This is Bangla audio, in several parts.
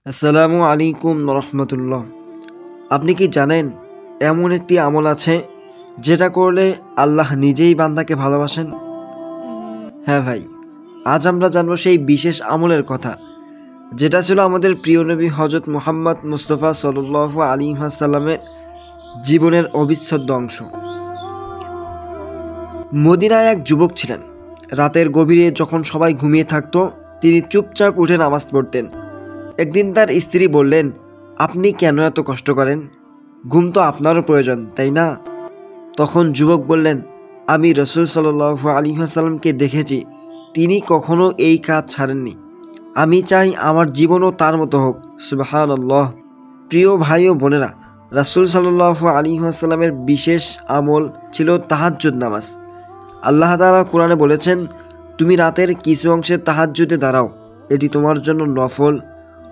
আসসালামু আলাইকুম রহমতুল্লাহ। আপনি কি জানেন এমন একটি আমল আছে যেটা করলে আল্লাহ নিজেই বান্দাকে ভালোবাসেন? হ্যাঁ ভাই, আজ আমরা জানবো সেই বিশেষ আমলের কথা, যেটা ছিল আমাদের প্রিয় নবী হজরত মুহাম্মদ মুস্তাফা সাল্লাল্লাহু আলাইহি ওয়াসাল্লামের জীবনের অবিচ্ছেদ্য অংশ। মদিনায় এক যুবক ছিলেন। রাতের গভীরে যখন সবাই ঘুমিয়ে থাকতো, তিনি চুপচাপ উঠে নামাজ পড়তেন। একদিন তার স্ত্রী বললেন, আপনি কেন এত কষ্ট করেন? ঘুম তো আপনারও প্রয়োজন, তাই না? তখন যুবক বললেন, আমি রাসূল সাল্লাল্লাহু আলাইহি ওয়াসাল্লামকে দেখেছি, তিনি কখনো এই কাজ ছাড়েননি। আমি চাই আমার জীবনও তার মতো হোক। সুবহানাল্লাহ। প্রিয় ভাই ও বোনেরা, রাসূল সাল্লাল্লাহু আলাইহি ওয়াসাল্লামের বিশেষ আমল ছিল তাহাজ্জুদ নামাজ। আল্লাহ তাআলা কোরআনে বলেছেন, তুমি রাতের কিছু অংশে তাহাজ্জুদে দাঁড়াও, এটি তোমার জন্য নফল।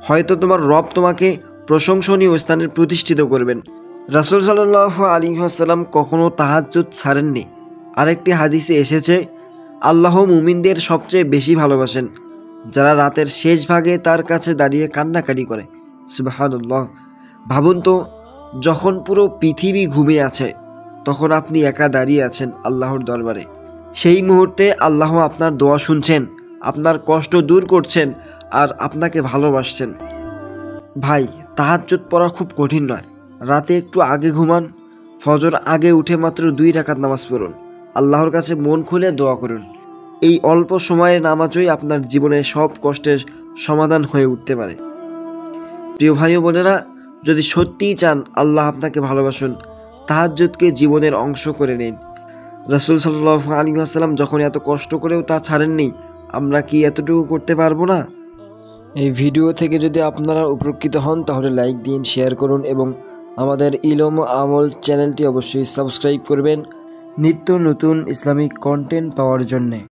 হয়তো তোমার রব তোমাকে প্রশংসনীয় স্থানে প্রতিষ্ঠিত করবেন। রাসূল সাল্লাল্লাহু আলাইহি ওয়াসাল্লাম কখনো তাহাজ্জুদ ছাড়েননি। আরেকটি হাদিসে এসেছে, আল্লাহ মুমিনদের সবচেয়ে বেশি ভালোবাসেন যারা রাতের শেষ ভাগে তার কাছে দাঁড়িয়ে কান্নাকাটি করে। সুবহানাল্লাহ। ভাবুন তো, যখন পুরো পৃথিবী ঘুমিয়ে আছে, তখন আপনি একা দাঁড়িয়ে আছেন আল্লাহর দরবারে। সেই মুহূর্তে আল্লাহ আপনার দোয়া শুনছেন, আপনার কষ্ট দূর করছেন আর আপনাকে ভালোবাসছেন। ভাই, তাহাজ্জুদ পড়া খুব কঠিন নয়। রাতে একটু আগে ঘুমান, ফজর আগে উঠে মাত্র 2 রাকাত নামাজ পড়ুন, আল্লাহর কাছে মন খুলে দোয়া করুন। এই অল্প সময়ের নামাজই আপনার জীবনের সব কষ্টের সমাধান হয়ে উঠতে পারে। প্রিয় ভাই ও বোনেরা, যদি সত্যিই চান আল্লাহ আপনাকে ভালোবাসুন, তাহাজ্জুদকে জীবনের অংশ করে নিন। রাসূল সাল্লাল্লাহু আলাইহি ওয়াসাল্লাম যখন এত কষ্ট করেও তা ছাড়েননি, আমরা কি এতটুকু করতে পারবো না? এই ভিডিও থেকে যদি আপনারা উপকৃত হন, তাহলে লাইক দিন, শেয়ার করুন এবং আমাদের ইলম আমল চ্যানেলটি অবশ্যই সাবস্ক্রাইব করবেন নিত্য নতুন ইসলামিক কন্টেন্ট পাওয়ার জন্যে।